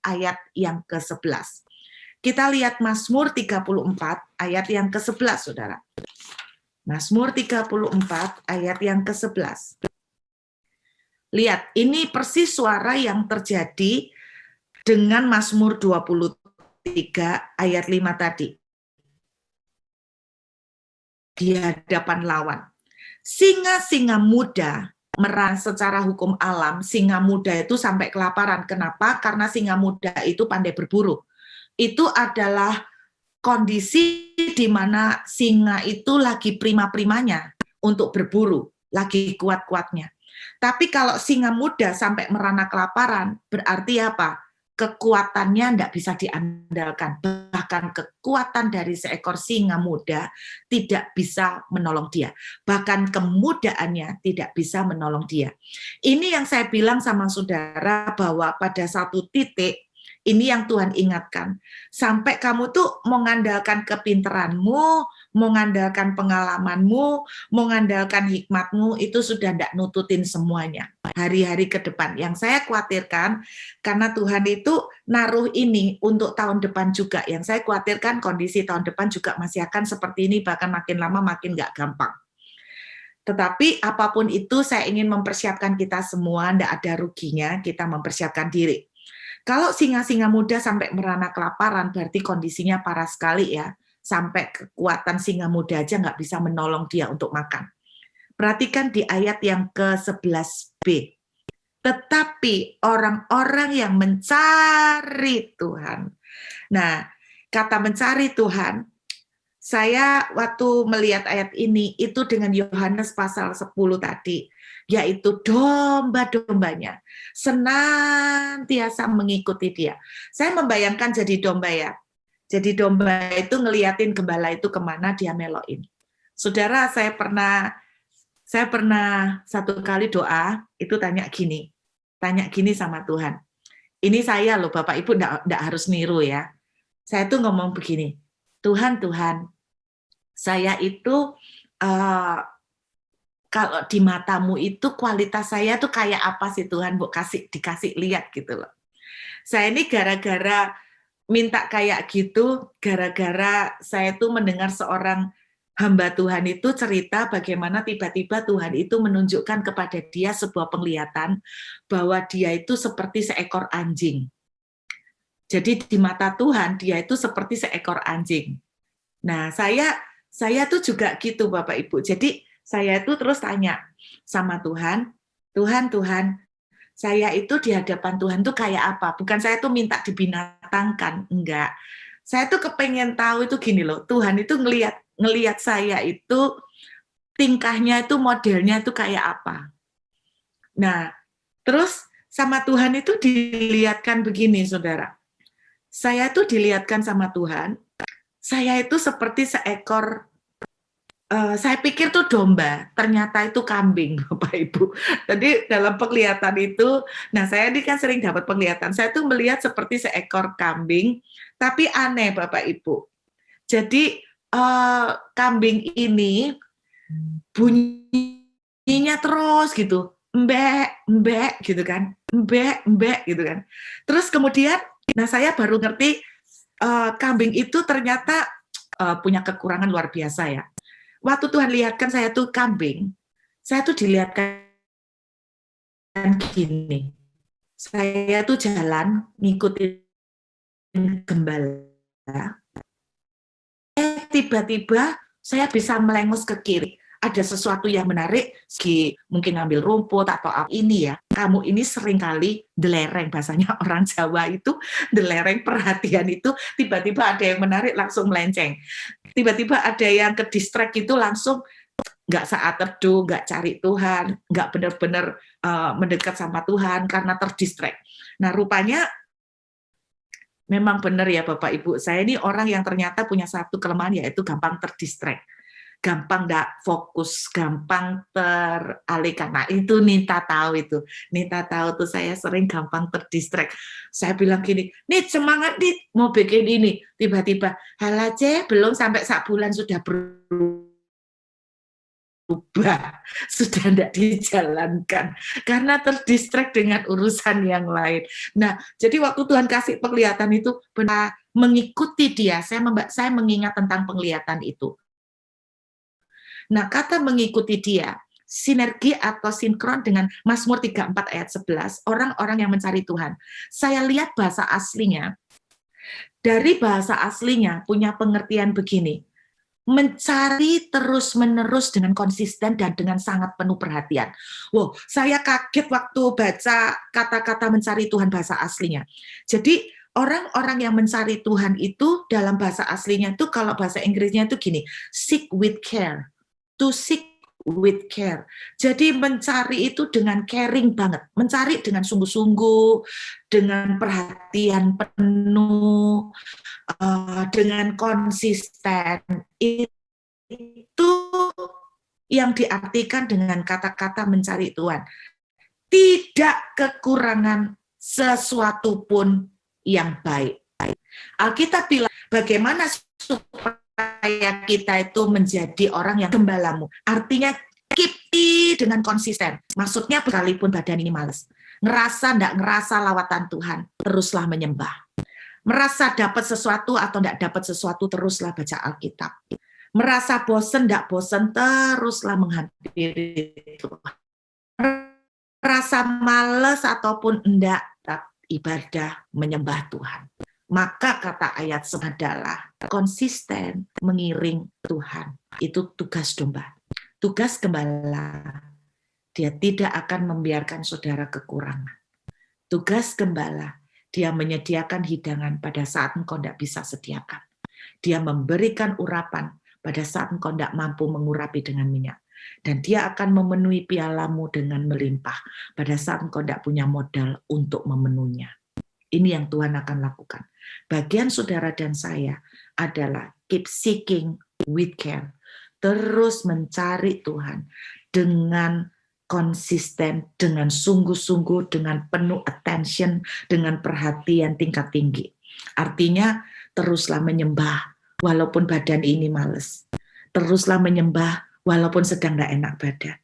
ayat yang ke-11. Kita lihat Mazmur 34 ayat yang ke-11, saudara. Mazmur 34 ayat yang ke-11. Lihat, ini persis suara yang terjadi dengan Mazmur 23 ayat 5 tadi. Di hadapan lawan. Singa-singa muda secara hukum alam, singa muda itu sampai kelaparan. Kenapa? Karena singa muda itu pandai berburu. Itu adalah kondisi di mana singa itu lagi prima-primanya untuk berburu, lagi kuat-kuatnya. Tapi kalau singa muda sampai merana kelaparan, berarti apa? Kekuatannya tidak bisa diandalkan. Bahkan kekuatan dari seekor singa muda tidak bisa menolong dia. Bahkan kemudaannya tidak bisa menolong dia. Ini yang saya bilang sama saudara bahwa pada satu titik, ini yang Tuhan ingatkan. Sampai kamu tuh mengandalkan kepinteranmu, mengandalkan pengalamanmu, mengandalkan hikmatmu, itu sudah tidak nututin semuanya. Hari-hari ke depan. Yang saya khawatirkan, karena Tuhan itu naruh ini untuk tahun depan juga. Yang saya khawatirkan kondisi tahun depan juga masih akan seperti ini, bahkan makin lama makin nggak gampang. Tetapi apapun itu saya ingin mempersiapkan kita semua, tidak ada ruginya kita mempersiapkan diri. Kalau singa-singa muda sampai merana kelaparan, berarti kondisinya parah sekali ya. Sampai kekuatan singa muda aja nggak bisa menolong dia untuk makan. Perhatikan di ayat yang ke-11b. Tetapi orang-orang yang mencari Tuhan. Nah, kata mencari Tuhan, saya waktu melihat ayat ini, itu dengan Yohanes pasal 10 tadi, yaitu domba-dombanya senantiasa mengikuti dia. Saya membayangkan jadi domba ya. Jadi domba itu ngeliatin gembala itu kemana dia meloin. Saudara, saya pernah satu kali doa, itu tanya gini sama Tuhan. Ini saya loh, Bapak Ibu enggak harus niru ya. Saya tuh ngomong begini, Tuhan, saya itu kalau di matamu itu kualitas saya tuh kayak apa sih Tuhan, Bu, dikasih lihat gitu loh. Saya ini gara-gara minta kayak gitu, gara-gara saya tuh mendengar seorang hamba Tuhan itu cerita bagaimana tiba-tiba Tuhan itu menunjukkan kepada dia sebuah penglihatan bahwa dia itu seperti seekor anjing. Jadi di mata Tuhan dia itu seperti seekor anjing. Nah, saya tuh juga gitu Bapak Ibu. Jadi saya itu terus tanya sama Tuhan, Tuhan, saya itu di hadapan Tuhan tuh kayak apa? Bukan saya tuh minta dibinatangkan, enggak. Saya tuh kepengen tahu itu gini loh, Tuhan itu ngelihat saya itu tingkahnya itu modelnya itu kayak apa. Nah, terus sama Tuhan itu dilihatkan begini, Saudara. Saya tuh dilihatkan sama Tuhan, saya itu seperti seekor saya pikir tuh domba, ternyata itu kambing, Bapak Ibu. Jadi dalam penglihatan itu, nah saya ini kan sering dapat penglihatan, saya tuh melihat seperti seekor kambing, tapi aneh Bapak Ibu. Jadi kambing ini bunyinya terus gitu, mbek gitu kan, mbek gitu kan. Terus kemudian, nah saya baru ngerti kambing itu ternyata punya kekurangan luar biasa ya. Waktu Tuhan lihatkan saya tuh kambing, saya tuh dilihatkan gini, saya tuh jalan ngikutin gembala, tiba-tiba saya bisa melengos ke kiri, ada sesuatu yang menarik, mungkin ngambil rumput atau apa ini ya, kamu ini seringkali delereng, bahasanya orang Jawa itu delereng, perhatian itu tiba-tiba ada yang menarik langsung melenceng. Tiba-tiba ada yang ke distract itu langsung nggak saat teduh, nggak cari Tuhan, nggak benar-benar mendekat sama Tuhan karena terdistract. Nah rupanya memang benar ya Bapak Ibu, saya ini orang yang ternyata punya satu kelemahan yaitu gampang terdistract, gampang nggak fokus, gampang teralihkan. Nah itu Nita tahu tuh saya sering gampang terdistract. Saya bilang gini, Nit semangat Nit, mau bikin ini. Tiba-tiba, halace belum sampai 1 bulan sudah berubah, sudah tidak dijalankan karena terdistract dengan urusan yang lain. Nah, jadi waktu Tuhan kasih penglihatan itu benar mengikuti dia. Saya mengingat tentang penglihatan itu. Nah, kata mengikuti dia, sinergi atau sinkron dengan Mazmur 34 ayat 11, orang-orang yang mencari Tuhan. Saya lihat bahasa aslinya, dari bahasa aslinya punya pengertian begini, mencari terus-menerus dengan konsisten dan dengan sangat penuh perhatian. Wow, saya kaget waktu baca kata-kata mencari Tuhan bahasa aslinya. Jadi orang-orang yang mencari Tuhan itu dalam bahasa aslinya itu, kalau bahasa Inggrisnya itu gini, seek with care, to seek with care. Jadi mencari itu dengan caring banget, mencari dengan sungguh-sungguh, dengan perhatian penuh, dengan konsisten. Itu yang diartikan dengan kata-kata mencari Tuhan. Tidak kekurangan sesuatu pun yang baik. Alkitab bilang, bagaimana supaya kita itu menjadi orang yang gembalamu. Artinya keep dengan konsisten. Maksudnya sekalipun badan ini males, nggak ngerasa lawatan Tuhan, teruslah menyembah. Merasa dapat sesuatu atau nggak dapat sesuatu, teruslah baca Alkitab. Merasa bosan, nggak bosan, teruslah menghampiri Tuhan. Merasa males ataupun enggak, ibadah menyembah Tuhan. Maka kata ayat adalah konsisten mengiring Tuhan. Itu tugas domba. Tugas gembala. Dia tidak akan membiarkan saudara kekurangan. Tugas gembala, dia menyediakan hidangan pada saat engkau tidak bisa sediakan. Dia memberikan urapan pada saat engkau tidak mampu mengurapi dengan minyak. Dan dia akan memenuhi pialamu dengan melimpah pada saat engkau tidak punya modal untuk memenuhinya. Ini yang Tuhan akan lakukan. Bagian saudara dan saya adalah keep seeking with care. Terus mencari Tuhan dengan konsisten, dengan sungguh-sungguh, dengan penuh attention, dengan perhatian tingkat tinggi. Artinya teruslah menyembah walaupun badan ini males. Teruslah menyembah walaupun sedang tidak enak badan.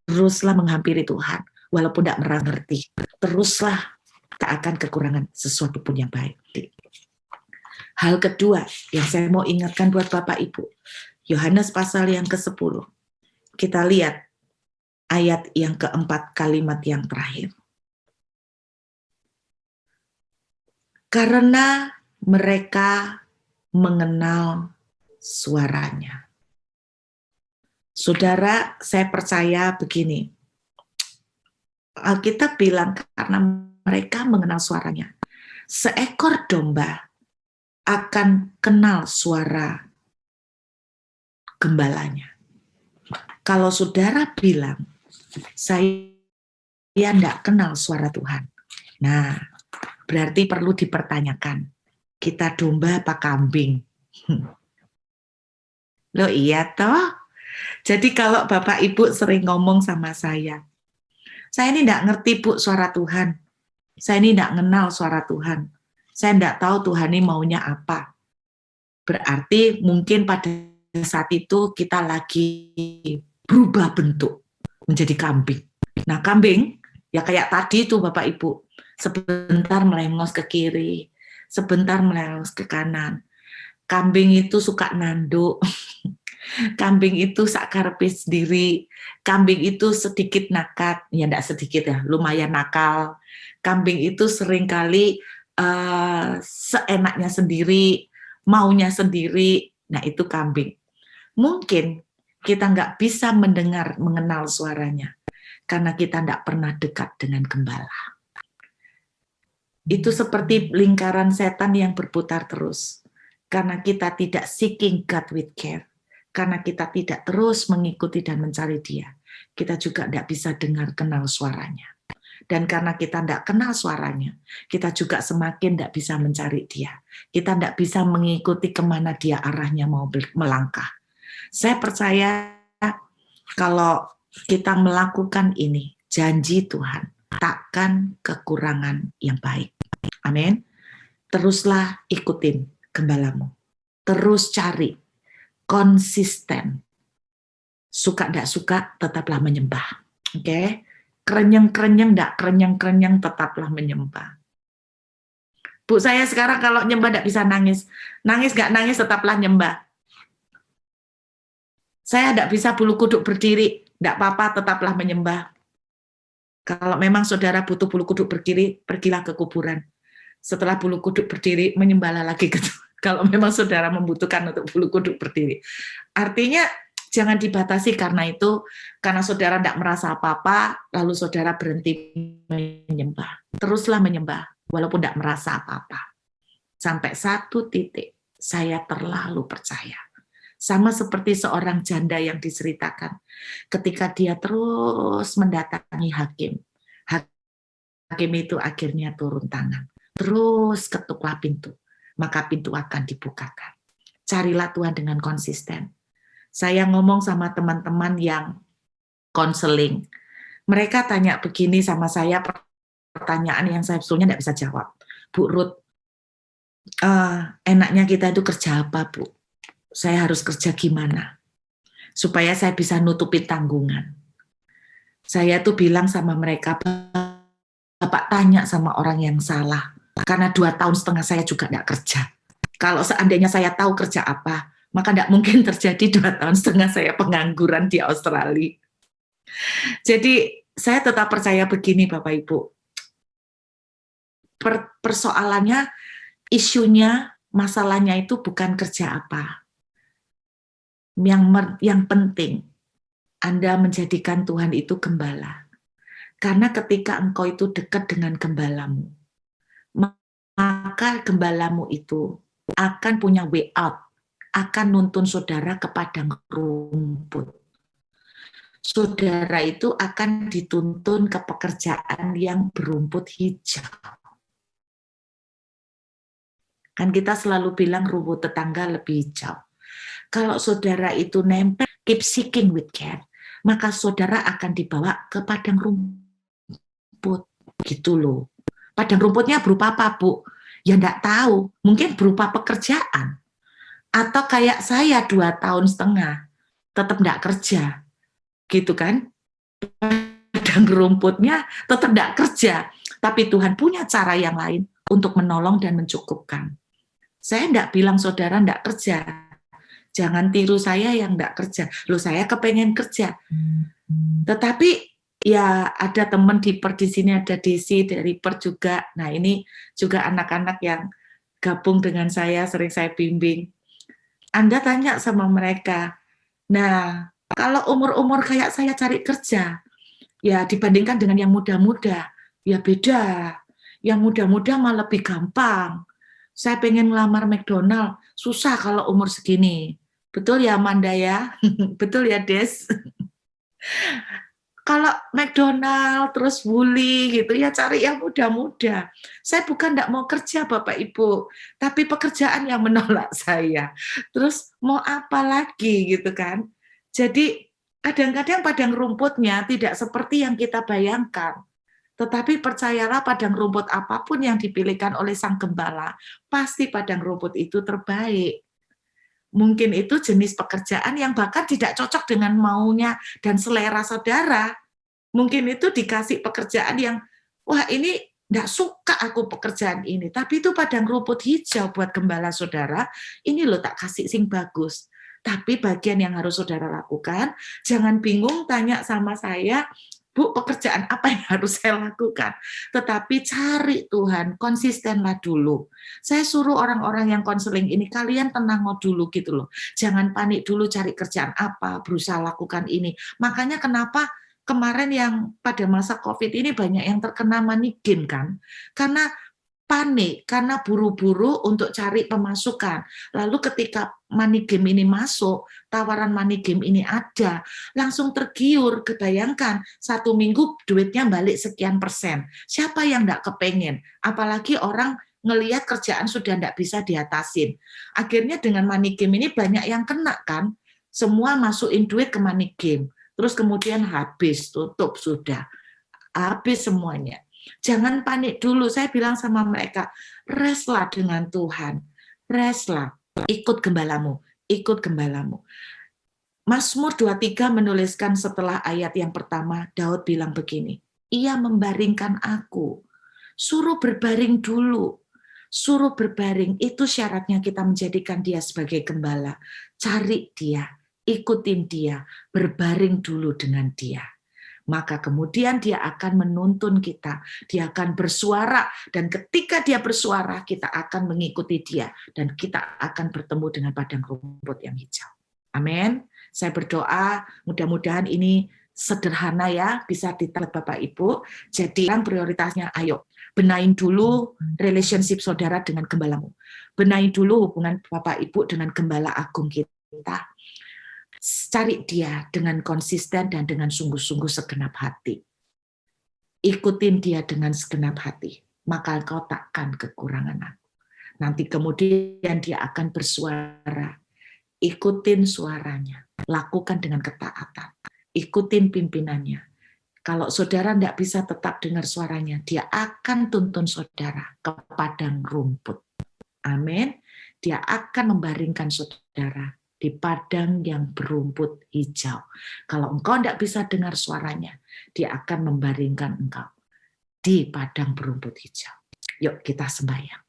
Teruslah menghampiri Tuhan walaupun tidak merasa ngerti. Teruslah, tak akan kekurangan sesuatu pun yang baik. Hal kedua yang saya mau ingatkan buat Bapak Ibu, Yohanes pasal yang ke-10. Kita lihat ayat yang keempat, kalimat yang terakhir. Karena mereka mengenal suaranya. Saudara, saya percaya begini. Alkitab bilang karena mereka mengenal suaranya. Seekor domba akan kenal suara gembalanya. Kalau saudara bilang, saya tidak kenal suara Tuhan. Nah, berarti perlu dipertanyakan, kita domba apa kambing? Loh iya toh? Jadi kalau Bapak Ibu sering ngomong sama saya ini tidak ngerti Bu suara Tuhan. Saya ini tidak kenal suara Tuhan. Saya tidak tahu Tuhan ini maunya apa. Berarti mungkin pada saat itu kita lagi berubah bentuk menjadi kambing. Nah kambing, ya kayak tadi itu Bapak Ibu, sebentar melengos ke kiri, sebentar melengos ke kanan. Kambing itu suka nanduk, kambing itu sakarepe sendiri, kambing itu sedikit nakat, ya enggak sedikit ya, lumayan nakal. Kambing itu seringkali seenaknya sendiri, maunya sendiri. Nah itu kambing. Mungkin kita nggak bisa mengenal suaranya karena kita nggak pernah dekat dengan gembala. Itu seperti lingkaran setan yang berputar terus karena kita tidak seeking God with care, karena kita tidak terus mengikuti dan mencari Dia. Kita juga tidak bisa kenal suaranya. Dan karena kita tidak kenal suaranya, kita juga semakin tidak bisa mencari Dia. Kita tidak bisa mengikuti kemana Dia arahnya mau melangkah. Saya percaya kalau kita melakukan ini, janji Tuhan takkan kekurangan yang baik. Amin. Teruslah ikutin gembalamu. Terus cari, konsisten. Suka tidak suka, tetaplah menyembah. Oke? Kerenyang-kerenyang, tidak kerenyang-kerenyang, tetaplah menyembah. Bu, saya sekarang kalau nyembah tidak bisa nangis. Nangis nggak nangis, tetaplah nyembah. Saya tidak bisa bulu kuduk berdiri. Tidak apa-apa, tetaplah menyembah. Kalau memang saudara butuh bulu kuduk berdiri, pergilah ke kuburan. Setelah bulu kuduk berdiri, menyembahlah lagi ke Tuhan. Kalau memang saudara membutuhkan untuk bulu kuduk berdiri. Artinya, jangan dibatasi karena itu, karena saudara tidak merasa apa-apa, lalu saudara berhenti menyembah. Teruslah menyembah, walaupun tidak merasa apa-apa. Sampai satu titik, saya terlalu percaya. Sama seperti seorang janda yang diceritakan. Ketika dia terus mendatangi hakim, hakim itu akhirnya turun tangan. Terus ketuklah pintu, maka pintu akan dibukakan. Carilah Tuhan dengan konsisten. Saya ngomong sama teman-teman yang konseling. Mereka tanya begini sama saya, pertanyaan yang saya sebetulnya tidak bisa jawab. Bu Ruth, enaknya kita itu kerja apa, Bu? Saya harus kerja gimana? Supaya saya bisa nutupin tanggungan. Saya tuh bilang sama mereka, Bapak tanya sama orang yang salah. Karena 2,5 tahun saya juga tidak kerja. Kalau seandainya saya tahu kerja apa, maka tidak mungkin terjadi 2,5 tahun saya pengangguran di Australia. Jadi saya tetap percaya begini Bapak Ibu. Persoalannya, isunya, masalahnya itu bukan kerja apa. Yang penting, Anda menjadikan Tuhan itu gembala. Karena ketika engkau itu dekat dengan gembalamu, maka gembalamu itu akan punya way out, akan nuntun saudara ke padang rumput. Saudara itu akan dituntun ke pekerjaan yang berumput hijau. Kan kita selalu bilang rumput tetangga lebih hijau. Kalau saudara itu nempel, keep seeking with care, maka saudara akan dibawa ke padang rumput. Gitu loh. Padang rumputnya berupa apa, Bu? Ya enggak tahu. Mungkin berupa pekerjaan. Atau kayak saya 2,5 tahun tetap enggak kerja. Gitu kan? Padang rumputnya tetap enggak kerja. Tapi Tuhan punya cara yang lain untuk menolong dan mencukupkan. Saya enggak bilang saudara enggak kerja. Jangan tiru saya yang enggak kerja. Loh, saya kepengen kerja. Tetapi ya ada teman di sini, ada Desi dari Per juga. Nah ini juga anak-anak yang gabung dengan saya, sering saya bimbing. Anda tanya sama mereka, nah kalau umur-umur kayak saya cari kerja, ya dibandingkan dengan yang muda-muda, ya beda. Yang muda-muda malah lebih gampang. Saya pengen ngelamar McDonald, susah kalau umur segini. Betul ya Amanda ya? Betul ya Des? Kalau McDonald, terus Woolly gitu ya cari yang muda-muda. Saya bukan tidak mau kerja Bapak Ibu, tapi pekerjaan yang menolak saya. Terus mau apa lagi gitu kan? Jadi kadang-kadang padang rumputnya tidak seperti yang kita bayangkan. Tetapi percayalah padang rumput apapun yang dipilihkan oleh Sang Gembala, pasti padang rumput itu terbaik. Mungkin itu jenis pekerjaan yang bahkan tidak cocok dengan maunya dan selera saudara. Mungkin itu dikasih pekerjaan yang, wah ini enggak suka aku pekerjaan ini, tapi itu padang rumput hijau buat gembala saudara, ini loh tak kasih sing bagus. Tapi bagian yang harus saudara lakukan, jangan bingung tanya sama saya, Bu, pekerjaan apa yang harus saya lakukan? Tetapi cari Tuhan, konsistenlah dulu. Saya suruh orang-orang yang konseling ini, kalian tenang dulu gitu loh. Jangan panik dulu cari kerjaan apa, berusaha lakukan ini. Makanya kenapa kemarin yang pada masa COVID ini banyak yang terkena money game kan? Karena panik, karena buru-buru untuk cari pemasukan. Lalu ketika money game ini masuk, tawaran money game ini ada, langsung tergiur, kebayangkan 1 minggu duitnya balik sekian persen. Siapa yang enggak kepengen? Apalagi orang ngelihat kerjaan sudah enggak bisa diatasin. Akhirnya dengan money game ini banyak yang kena kan? Semua masukin duit ke money game. Terus kemudian habis, tutup sudah. Habis semuanya. Jangan panik dulu, saya bilang sama mereka, restlah dengan Tuhan, restlah, ikut gembalamu, ikut gembalamu. Mazmur 23 menuliskan setelah ayat yang pertama, Daud bilang begini, ia membaringkan aku, suruh berbaring dulu, suruh berbaring, itu syaratnya kita menjadikan dia sebagai gembala, cari dia, ikutin dia, berbaring dulu dengan dia. Maka kemudian dia akan menuntun kita, dia akan bersuara, dan ketika dia bersuara, kita akan mengikuti dia, dan kita akan bertemu dengan padang rumput yang hijau. Amin. Saya berdoa, mudah-mudahan ini sederhana ya, bisa ditaat Bapak Ibu. Jadi yang prioritasnya, ayo, benain dulu relationship saudara dengan gembalamu. Benain dulu hubungan Bapak Ibu dengan gembala agung kita. Cari dia dengan konsisten dan dengan sungguh-sungguh segenap hati. Ikutin dia dengan segenap hati, maka engkau takkan kekurangan aku. Nanti kemudian dia akan bersuara. Ikutin suaranya, lakukan dengan ketaatan. Ikutin pimpinannya. Kalau saudara tidak bisa tetap dengar suaranya, dia akan tuntun saudara ke padang rumput. Amin. Dia akan membaringkan saudara di padang yang berumput hijau. Kalau engkau tidak bisa dengar suaranya, dia akan membaringkan engkau di padang berumput hijau. Yuk kita sembahyang.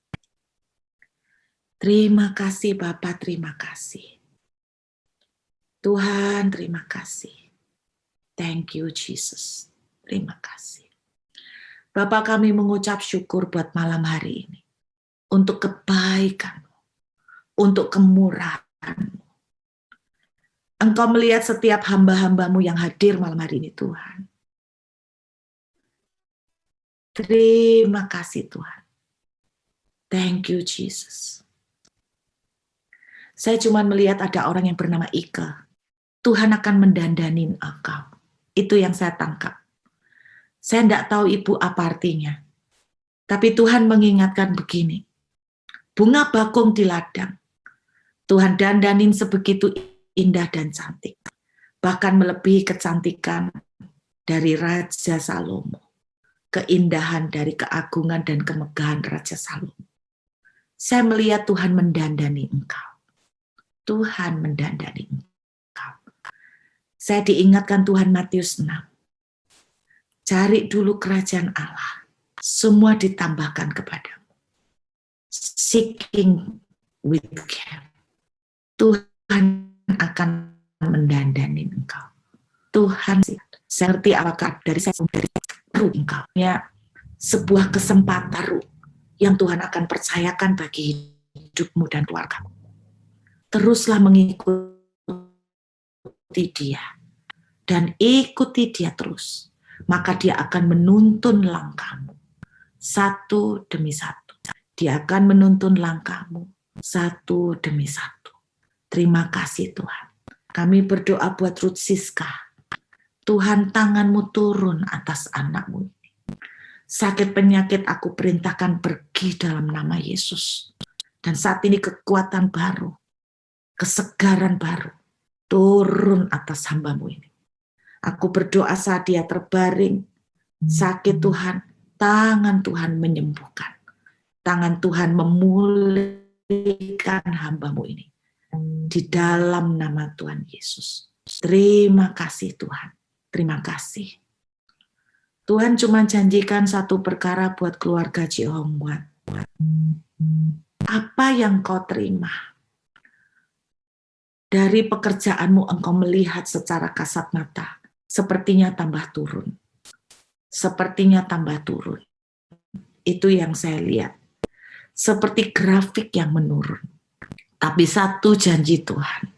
Terima kasih Bapak, terima kasih. Tuhan, terima kasih. Thank you Jesus. Terima kasih. Bapak, kami mengucap syukur buat malam hari ini. Untuk kebaikan-Mu, untuk kemurahan-Mu. Engkau melihat setiap hamba-hamba-Mu yang hadir malam hari ini, Tuhan. Terima kasih, Tuhan. Thank you, Jesus. Saya cuma melihat ada orang yang bernama Ika. Tuhan akan mendandanin engkau. Itu yang saya tangkap. Saya tidak tahu Ibu apa artinya. Tapi Tuhan mengingatkan begini. Bunga bakung di ladang. Tuhan dandanin sebegitu indah dan cantik, bahkan melebihi kecantikan dari Raja Salomo, keindahan dari keagungan dan kemegahan Raja Salomo. Saya melihat Tuhan mendandani engkau. Tuhan mendandani engkau. Saya diingatkan Tuhan Matius 6. Cari dulu kerajaan Allah, semua ditambahkan kepadamu. Seeking with care. Tuhan akan mendandani engkau. Tuhan, saya ngerti apakah dari saya ruh engkau. Ya, sebuah kesempatan ruh yang Tuhan akan percayakan bagi hidupmu dan keluargamu. Teruslah mengikuti dia. Dan ikuti dia terus. Maka dia akan menuntun langkahmu. Satu demi satu. Dia akan menuntun langkahmu. Satu demi satu. Terima kasih Tuhan. Kami berdoa buat Ruth Siska. Tuhan, tangan-Mu turun atas anak-Mu ini. Sakit penyakit aku perintahkan pergi dalam nama Yesus. Dan saat ini kekuatan baru, kesegaran baru, turun atas hamba-Mu ini. Aku berdoa saat dia terbaring, sakit Tuhan, tangan Tuhan menyembuhkan. Tangan Tuhan memulihkan hamba-Mu ini. Di dalam nama Tuhan Yesus. Terima kasih Tuhan. Terima kasih. Tuhan cuma janjikan satu perkara buat keluarga Cihongguan. Apa yang kau terima? Dari pekerjaanmu engkau melihat secara kasat mata. Sepertinya tambah turun. Sepertinya tambah turun. Itu yang saya lihat. Seperti grafik yang menurun. Tapi satu janji Tuhan.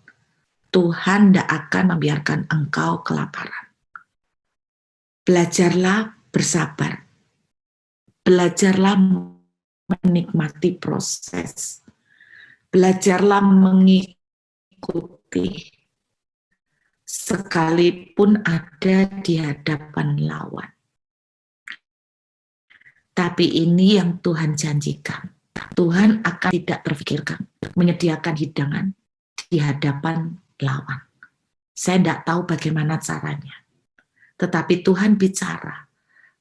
Tuhan tidak akan membiarkan engkau kelaparan. Belajarlah bersabar. Belajarlah menikmati proses. Belajarlah mengikuti. Sekalipun ada di hadapan lawan. Tapi ini yang Tuhan janjikan. Tuhan akan tidak terfikirkan menyediakan hidangan di hadapan lawan. Saya tidak tahu bagaimana caranya. Tetapi Tuhan bicara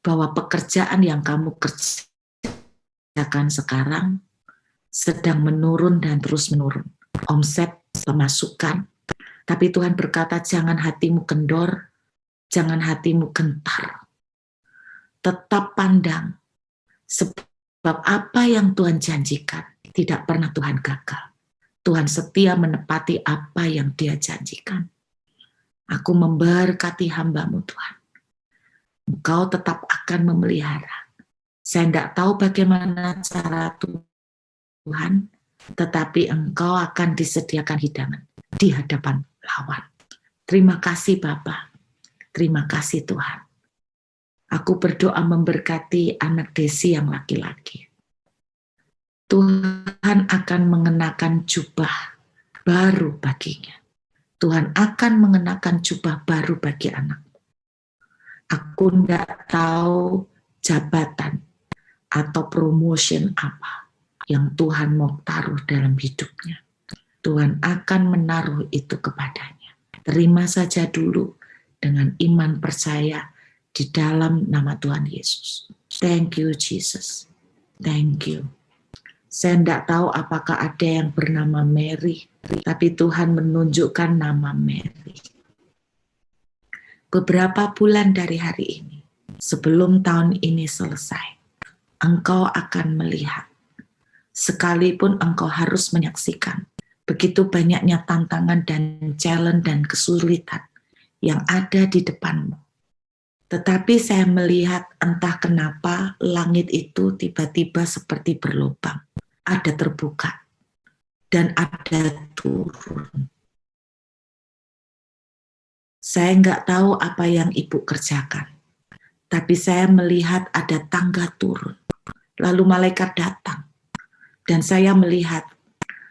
bahwa pekerjaan yang kamu kerjakan sekarang sedang menurun dan terus menurun. Omset, pemasukan. Tapi Tuhan berkata jangan hatimu kendor, jangan hatimu gentar. Tetap pandang. Sebab apa yang Tuhan janjikan tidak pernah Tuhan gagal. Tuhan setia menepati apa yang Dia janjikan. Aku memberkati hamba-Mu Tuhan. Engkau tetap akan memelihara. Saya tidak tahu bagaimana cara Tuhan, tetapi Engkau akan disediakan hidangan di hadapan lawan. Terima kasih Bapa. Terima kasih Tuhan. Aku berdoa memberkati anak Desi yang laki-laki. Tuhan akan mengenakan jubah baru baginya. Tuhan akan mengenakan jubah baru bagi anak. Aku tidak tahu jabatan atau promotion apa yang Tuhan mau taruh dalam hidupnya. Tuhan akan menaruh itu kepadanya. Terima saja dulu dengan iman percaya di dalam nama Tuhan Yesus. Thank you Jesus. Thank you. Saya tidak tahu apakah ada yang bernama Mary, tapi Tuhan menunjukkan nama Mary. Beberapa bulan dari hari ini, sebelum tahun ini selesai, engkau akan melihat, sekalipun engkau harus menyaksikan begitu banyaknya tantangan dan challenge dan kesulitan yang ada di depanmu. Tetapi saya melihat entah kenapa langit itu tiba-tiba seperti berlubang. Ada terbuka dan ada turun. Saya nggak tahu apa yang Ibu kerjakan, tapi saya melihat ada tangga turun. Lalu malaikat datang dan saya melihat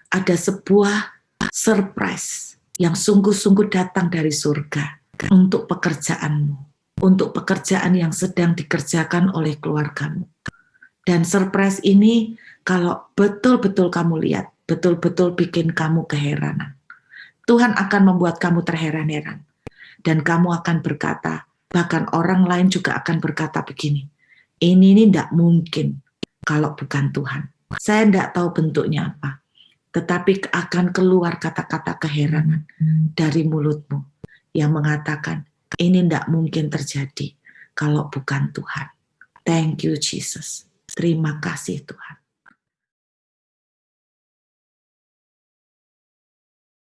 ada sebuah surprise yang sungguh-sungguh datang dari surga untuk pekerjaanmu, untuk pekerjaan yang sedang dikerjakan oleh keluargamu. Dan surprise ini kalau betul-betul kamu lihat, betul-betul bikin kamu keheranan. Tuhan akan membuat kamu terheran-heran. Dan kamu akan berkata, bahkan orang lain juga akan berkata begini, ini tidak mungkin kalau bukan Tuhan. Saya tidak tahu bentuknya apa, tetapi akan keluar kata-kata keheranan dari mulutmu yang mengatakan, ini tidak mungkin terjadi kalau bukan Tuhan. Thank you Jesus. Terima kasih Tuhan.